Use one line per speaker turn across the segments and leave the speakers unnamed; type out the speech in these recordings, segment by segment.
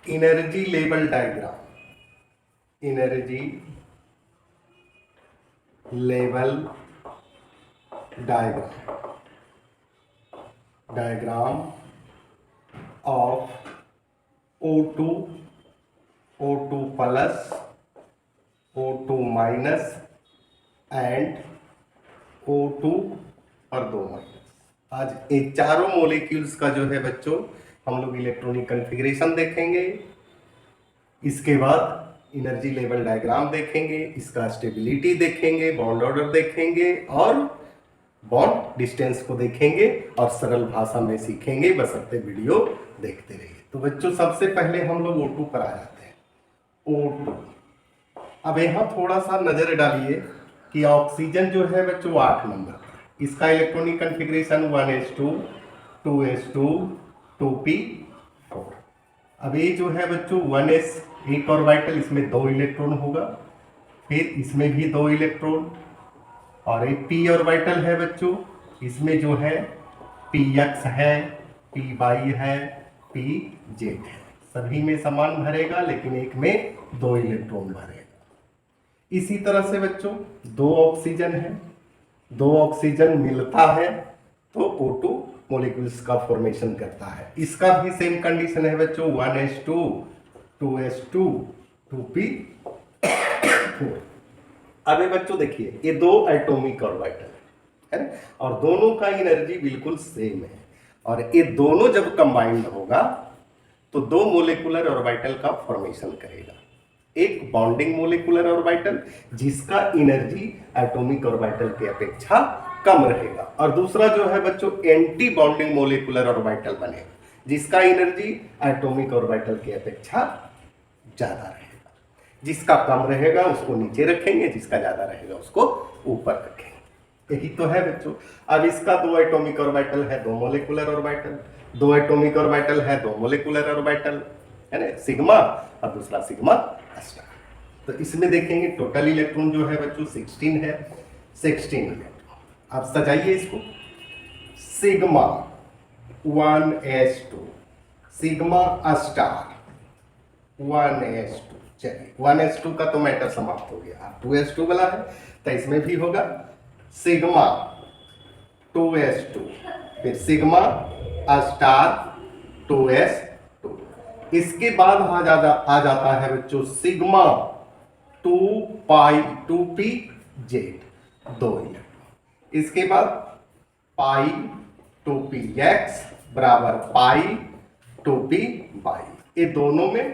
Energy level diagram, energy level diagram, diagram of O2, O2 plus, O2 minus and O2 और 2 minus. आज ये चारों molecules का जो है बच्चों हम लोग इलेक्ट्रॉनिक कॉन्फ़िगरेशन देखेंगे। इसके बाद एनर्जी लेवल डायग्राम देखेंगे, इसका स्टेबिलिटी देखेंगे, बॉन्ड ऑर्डर देखेंगे और बॉन्ड डिस्टेंस को देखेंगे और सरल भाषा में सीखेंगे। बशर्ते वीडियो देखते रहिए। तो बच्चों सबसे पहले हम लोग O2 पर आ जाते हैं। O2, अब यहाँ थोड़ा सा नजर डालिए कि ऑक्सीजन जो है बच्चों 8 नंबर पर, इसका electronic configuration 1s2, 2s2, 2p4। अब ये जो है बच्चों 1s एक ऑर्बिटल, इसमें 2 इलेक्ट्रॉन होगा, फिर इसमें भी 2 इलेक्ट्रॉन, और एक p ऑर्बिटल है बच्चों, इसमें जो है px है, py है, pz है। सभी में समान भरेगा लेकिन एक में 2 इलेक्ट्रॉन भरेगा। इसी तरह से बच्चों 2 ऑक्सीजन है, 2 ऑक्सीजन मिलता है तो O2 मॉलिक्यूल्स का फॉर्मेशन करता है। इसका भी सेम कंडीशन है बच्चों, 1s2, 2s2, 2p4। अब ये बच्चों देखिए ये 2 एटॉमिक ऑर्बिटल है ना, और दोनों का एनर्जी बिल्कुल सेम है, और ये दोनों जब कंबाइंड होगा तो 2 मोलिकुलर ऑर्बिटल का फॉर्मेशन करेगा। एक बॉन्डिंग मोलिकुलर ऑर्बिटल जिसका एनर्जी एटॉमिक ऑर्बिटल की अपेक्षा कम रहेगा, और दूसरा जो है बच्चों एंटी बॉन्डिंग मोलिकुलर ऑर्बिटल बनेगा जिसका एनर्जी एटॉमिक ऑर्बिटल की अपेक्षा ज्यादा रहेगा। जिसका कम रहेगा उसको नीचे रखेंगे, जिसका ज्यादा रहेगा उसको ऊपर रखेंगे। यही तो है बच्चों। अब इसका 2 एटॉमिक ऑर्बिटल है, 2 मोलिकुलर ऑर्बिटल, 2 एटॉमिक ऑर्बिटल है, 2 मोलिकुलर ऑर्बिटल है ना, सिग्मा, और दूसरा सिग्मा स्टार। तो इसमें देखेंगे टोटल इलेक्ट्रॉन जो है बच्चों 16 है, 16 इलेक्ट्रॉन। अब सजाइए इसको, sigma 1s2, sigma star 1s2। चलिए 1s2 का तो मैटर समाप्त हो गया, अब 2s2 वाला है तो इसमें भी होगा सिग्मा 2s2, फिर सिग्मा स्टार 2s2। इसके बाद आ जाता है बच्चों सिग्मा 2pz, 2 इलेक्ट्रॉन। इसके बाद पाई 2px बराबर पाई 2py, ये दोनों में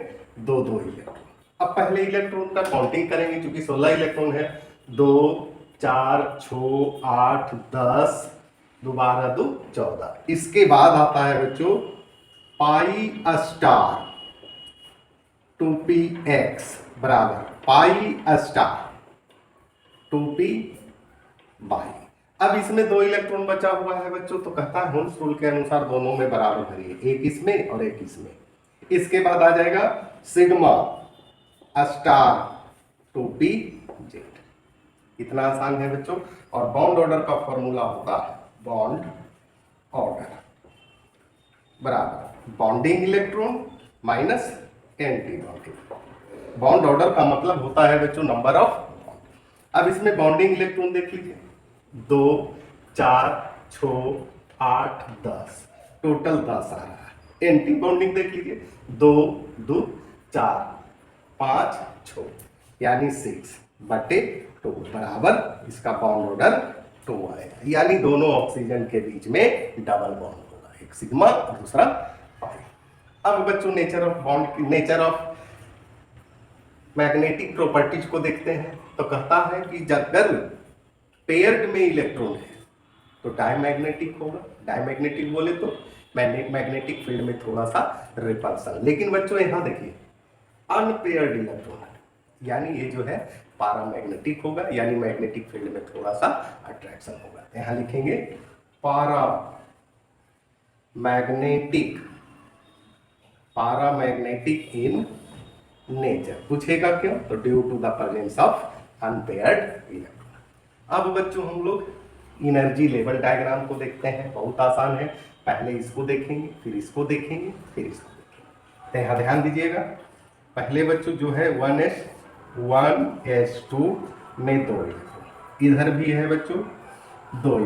2 इलेक्ट्रॉन। अब पहले इलेक्ट्रॉन का काउंटिंग करेंगे, क्योंकि 16 इलेक्ट्रॉन है, 2 4 6 8 10, 2 12 2 14। इसके बाद आता है बच्चों पाई स्टार 2px बराबर पाई स्टार 2py। अब इसमें 2 इलेक्ट्रॉन बचा हुआ है बच्चों, तो कहता है होल्स रूल के अनुसार दोनों में बराबर भरिए, एक इसमें और एक इसमें। इसके बाद आ जाएगा सिग्मा स्टार 2pz। इतना आसान है बच्चों। और बॉन्ड ऑर्डर का फॉर्मूला होता है बॉन्ड ऑर्डर बराबर bonding electron minus anti bonding. Bond order का मतलब होता है बच्चों नंबर ऑफ बॉन्ड। अब इसमें बॉन्डिंग इलेक्ट्रॉन देख लीजिए, 2 4 6 8 10, टोटल 10 आ रहा है। एंटी बॉन्डिंग देख लीजिए, 2 2 4 5 6, यानी 6/2 बराबर इसका बॉन्ड ऑर्डर 2 आएगा, यानी दोनों ऑक्सीजन के बीच में डबल बॉन्ड होगा, एक सिग्मा और दूसरा पाई। अब बच्चों nature of bond, nature of magnetic properties को देखते हैं। तो कहता है कि अगर पेयर्ड में इलेक्ट्रॉन है तो डायमैग्नेटिक होगा। डायमैग्नेटिक बोले तो मैग्नेटिक फील्ड में थोड़ा सा रिपल्सन। लेकिन बच्चों यहाँ देखिए अनपेयर्ड इलेक्ट्रॉन है, यानी ये जो है पैरामैग्नेटिक होगा, यानी मैग्नेटिक फील्ड में थोड़ा सा अट्रैक्शन होगा। यहाँ लिखेंगे पैरामैग्नेटिक इन नेचर। पूछेगा क्यों, तो due to the presence of unpaired electron. अब बच्चों हम लोग एनर्जी लेवल डायग्राम को देखते हैं, बहुत आसान है। पहले इसको देखेंगे, फिर इसको देखेंगे, फिर इसको देखेंगे। तो यहाँ ध्यान दीजिएगा, पहले बच्चों जो है 1s2 में 2 इलेक्ट्रॉन, इधर भी है बच्चों 2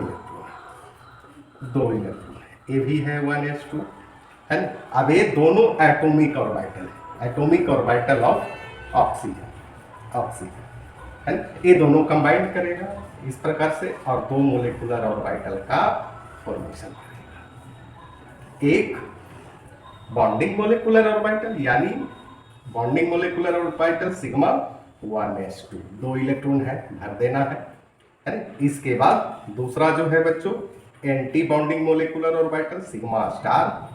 इलेक्ट्रॉन है, ये भी है 1s2 है ना। अब ये दोनों एटॉमिक ऑर्बिटल है, एटॉमिक ऑर्बिटल ऑफ ऑक्सीजन है ना। ये दोनों कंबाइन करेगा इस प्रकार से और 2 मोलिकुलर ऑर्बिटल का फॉर्मेशन करेगा। एक बॉन्डिंग मोलिकुलर ऑर्बिटल यानी bonding molecular orbital sigma 1s2, 2 electron है, भर देना है ना। इसके बाद दूसरा जो है बच्चों anti bonding molecular orbital sigma star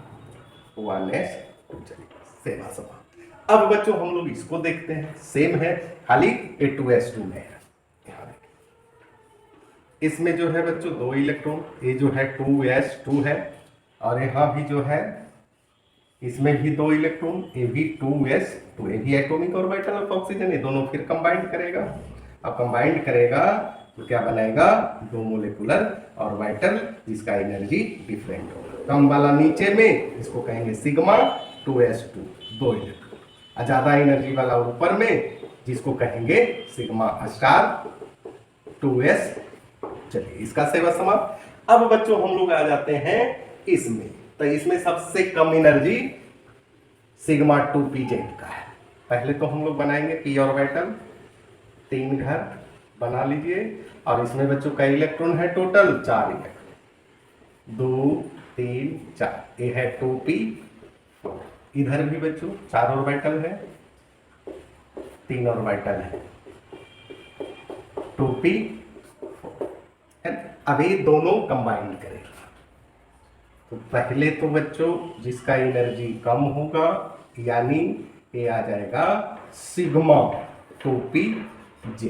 1s2, चलिए सेवा समाप्त। अब बच्चों हम लोग इसको देखते हैं, सेम है खाली ये 2s2 में है। यहाँ देखिए इसमें जो है बच्चों 2 इलेक्ट्रॉन, ये जो है 2s2 है और यहाँ भी जो है इसमें भी 2 इलेक्ट्रॉन, ये भी 2s2, ये भी एटॉमिक ऑर्बिटल ऑफ ऑक्सीजन, ये दोनों फिर कंबाइन करेगा। अब कंबाइन करेगा तो क्या बनाएगा 2 मोलिकुलर ऑर्बिटल जिसका एनर्जी डिफरेंट होगा। कम वाला नीचे में इसको कहेंगे सिग्मा 2s2, 2 इलेक्ट्रॉन, और ज्यादा एनर्जी वाला ऊपर में जिसको कहेंगे सिग्मा स्टार 2s। चलिए इसका सेवा समाप्त। अब बच्चों हम लोग आ जाते हैं इसमें, तो इसमें सबसे कम एनर्जी सिग्मा 2pz का है। पहले तो हम लोग बनाएंगे p ऑर्बिटल, 3 घर बना लीजिए और इसमें बच्चों का इलेक्ट्रॉन है टोटल 4 इलेक्ट्रॉन, 2 3 4, ये है 2p। इधर भी बच्चों 4 ऑर्बिटल है, 3 ऑर्बिटल है, 2p। अब ये दोनों कंबाइन करेगा तो पहले तो बच्चों जिसका एनर्जी कम होगा यानी ये आ जाएगा सिग्मा 2pz।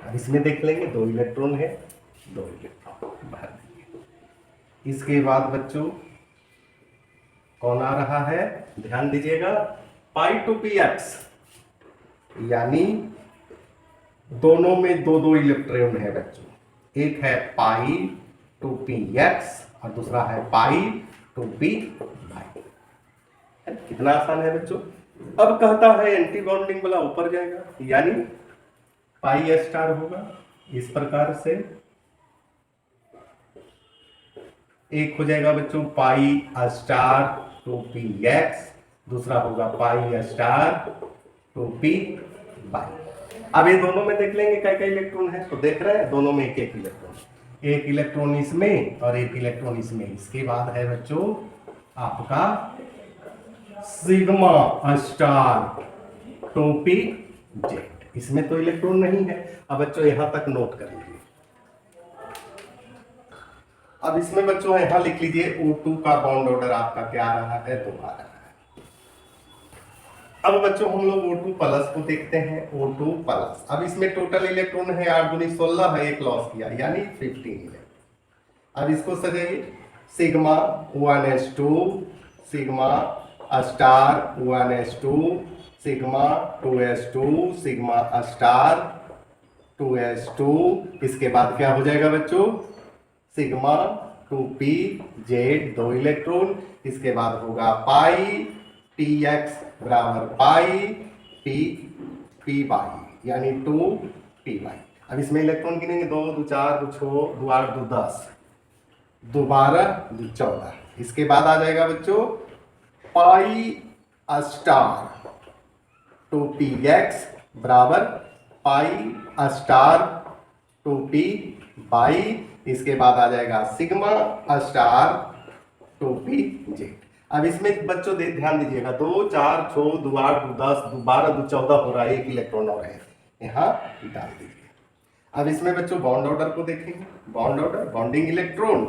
अब इसमें देख लेंगे 2 इलेक्ट्रॉन है, 2 इलेक्ट्रॉन भर देंगे। इसके बाद बच्चों कौन आ रहा है, ध्यान दीजिएगा π2px, यानी दोनों में 2 इलेक्ट्रॉन है बच्चों, एक है π2px और दूसरा है π2py। कितना आसान है बच्चों। अब कहता है एंटी बॉन्डिंग वाला ऊपर जाएगा यानी पाई स्टार होगा इस प्रकार से, एक हो जाएगा बच्चों पाई स्टार 2px, दूसरा होगा पाई स्टार 2py। अब ये दोनों में देख लेंगे क्या क्या इलेक्ट्रॉन है, तो देख रहे हैं दोनों में एक एक इलेक्ट्रॉन, एक इलेक्ट्रॉन इसमें और एक इलेक्ट्रॉन इसमें। इसके बाद है बच्चों आपका सिग्मा स्टार 2pz, इसमें तो इलेक्ट्रॉन नहीं है। अब बच्चों यहां तक नोट कर लीजिए। अब इसमें बच्चों यहां लिख लीजिए O2 का बॉन्ड ऑर्डर आपका क्या आ रहा है, 2 आ रहा है। अब बच्चों हम लोग O2 प्लस को देखते हैं, O2 प्लस। अब इसमें टोटल इलेक्ट्रॉन है 8 दूनी 16 है, एक लॉस किया यानी 15 इलेक्ट्रॉन। अब इसको सजाइए sigma 1s2, sigma star 1s2, sigma 2s2, sigma star 2s2। इसके बाद क्या हो जाएगा बच्चों सिग्मा 2pz 2 इलेक्ट्रॉन। इसके बाद होगा पाई px बराबर पाई py यानी 2py। अब इसमें इलेक्ट्रॉन गिनेंगे 2 2 4 2 6 2 8 2 10 2 12 2 14। इसके बाद आ जाएगा बच्चों पाई स्टार 2px बराबर पाई स्टार 2py। इसके बाद आ जाएगा सिग्मा स्टार 2pz। अब इसमें बच्चों ध्यान दीजिएगा 2 4 6 2 8 2 10 2 12 2 14 हो रहा है, एक इलेक्ट्रॉन और है, यहाँ डाल दीजिए। अब इसमें बच्चों बॉन्ड ऑर्डर को देखेंगे, bond order bonding electron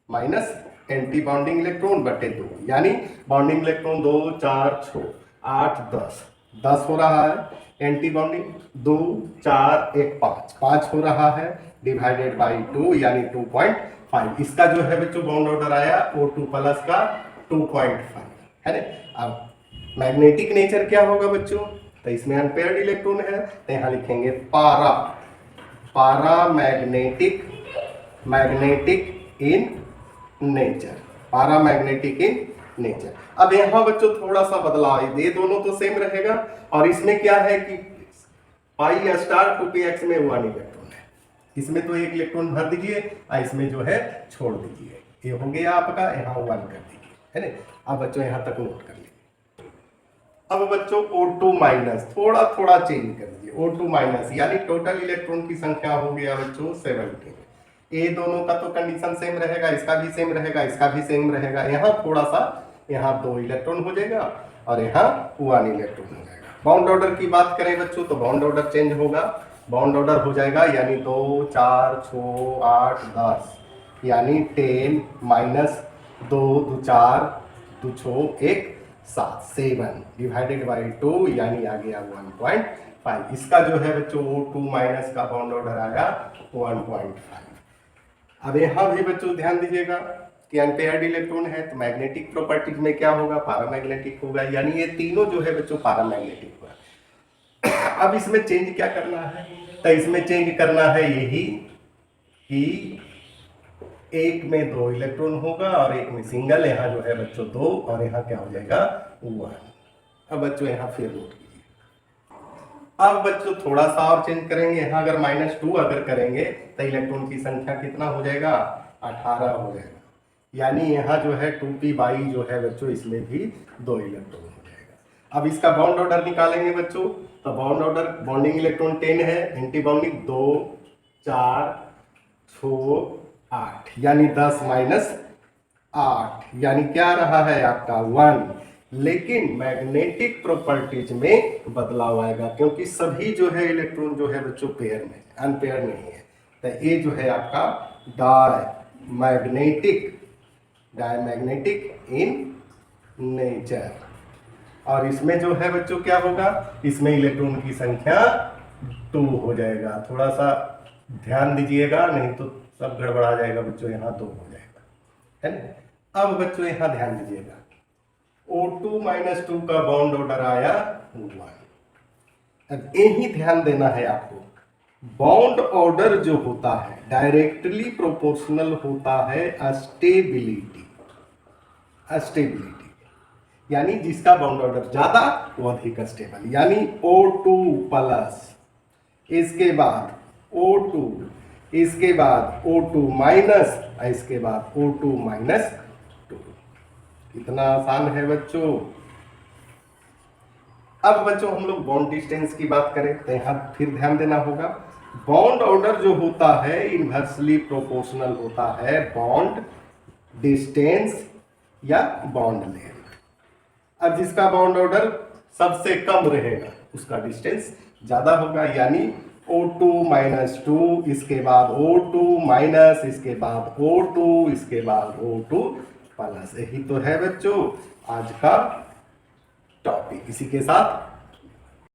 minus anti bonding electron बटे 2, यानी बॉन्डिंग इलेक्ट्रॉन 2 4 6 8 10 हो रहा है, एंटी बॉन्डिंग 2 4 1 5 हो रहा है, डिवाइडेड बाई 2 यानी 2.5। इसका जो है बच्चों बॉन्ड ऑर्डर आया O2 प्लस का 2.5 है ना। अब मैग्नेटिक नेचर क्या होगा बच्चों, तो इसमें अनपेयर्ड इलेक्ट्रॉन है तो यहाँ लिखेंगे पारा मैग्नेटिक इन नेचर, पारा मैग्नेटिक इन नेचर। अब यहाँ बच्चों थोड़ा सा बदलाव है, ये दोनों तो सेम रहेगा और इसमें क्या है कि पाई स्टार 2px में 1 इलेक्ट्रॉन है, इसमें तो 1 इलेक्ट्रॉन भर दीजिए और इसमें जो है छोड़ दीजिए, ये हो गया आपका, यहाँ 1 कर दीजिए, है ना। अब बच्चों यहाँ तक नोट कर लीजिए। अब बच्चों O2 माइनस थोड़ा थोड़ा चेंज कर दीजिए, O2 माइनस यानी टोटल इलेक्ट्रॉन की संख्या हो गया बच्चों 17। ये दोनों का तो कंडीशन सेम रहेगा, इसका भी सेम रहेगा, इसका भी सेम रहेगा। यहाँ थोड़ा सा, यहाँ 2 इलेक्ट्रॉन हो जाएगा और यहाँ 1 इलेक्ट्रॉन हो जाएगा। बाउंड ऑर्डर की बात करें बच्चों तो बाउंड ऑर्डर चेंज होगा, बाउंड ऑर्डर हो जाएगा यानी 2 4 6 8 10 यानी 10 माइनस 2 2 4 2 6 1 7 डिवाइडेड बाई 2 यानी आ गया 1.5। इसका जो है बच्चों O2 माइनस का बाउंड ऑर्डर आया 1.5। अब यहाँ भी बच्चों ध्यान दीजिएगा कि अनपेयर्ड इलेक्ट्रॉन है तो मैग्नेटिक प्रॉपर्टीज में क्या होगा, पैरामैग्नेटिक होगा, यानी ये तीनों जो है बच्चों पैरामैग्नेटिक होगा। अब इसमें चेंज क्या करना है, तो इसमें चेंज करना है यही कि एक में 2 इलेक्ट्रॉन होगा और एक में सिंगल, यहाँ जो है बच्चों 2 और यहाँ क्या हो जाएगा 1। अब बच्चों यहाँ फिर नोट कीजिए। अब बच्चों थोड़ा सा और चेंज करेंगे, यहाँ अगर -2 अगर करेंगे तो इलेक्ट्रॉन की संख्या कितना हो जाएगा 18 हो जाएगा, यानी यहाँ जो है 2p जो है बच्चों इसमें भी 2 इलेक्ट्रॉन हो जाएगा। अब इसका बाउंड ऑर्डर निकालेंगे बच्चों, तो बाउंड ऑर्डर बॉन्डिंग इलेक्ट्रॉन 10 है, एंटी बॉन्डिंग 2 4 6 8 यानी 10 माइनस 8 यानी क्या रहा है आपका 1। लेकिन मैग्नेटिक प्रॉपर्टीज में बदलाव आएगा क्योंकि सभी जो है इलेक्ट्रॉन जो है बच्चों पेयर में, अनपेयर नहीं है, तो ये जो है आपका डायमैग्नेटिक इन नेचर। और इसमें जो है बच्चों क्या होगा, इसमें इलेक्ट्रॉन की संख्या 2 हो जाएगा। थोड़ा सा ध्यान दीजिएगा नहीं तो सब गड़बड़ा जाएगा बच्चों, यहाँ 2 हो जाएगा, है ना। अब बच्चों यहाँ ध्यान दीजिएगा, O2 माइनस 2 का बाउंड ऑर्डर आया 1। अब यही ध्यान देना है आपको, बाउंड ऑर्डर जो होता है डायरेक्टली प्रोपोर्शनल होता है स्टेबिलिटी यानी जिसका बाउंड ऑर्डर ज्यादा वो अधिक स्टेबल, यानी O2 प्लस, इसके बाद O2, इसके बाद O2 माइनस, इसके बाद O2 माइनस 2। कितना आसान है बच्चों। अब बच्चों हम लोग बॉन्ड डिस्टेंस की बात करें तो यहाँ फिर ध्यान देना होगा, बॉन्ड ऑर्डर जो होता है इनवर्सली प्रोपोर्शनल होता है बॉन्ड डिस्टेंस या बॉन्ड लेंथ। अब जिसका बॉन्ड ऑर्डर सबसे कम रहेगा उसका डिस्टेंस ज्यादा होगा, यानी O2 माइनस 2, इसके बाद O2 माइनस, इसके बाद O2, इसके बाद O2 प्लस। यही तो है बच्चों आज का टॉपिक। इसी के साथ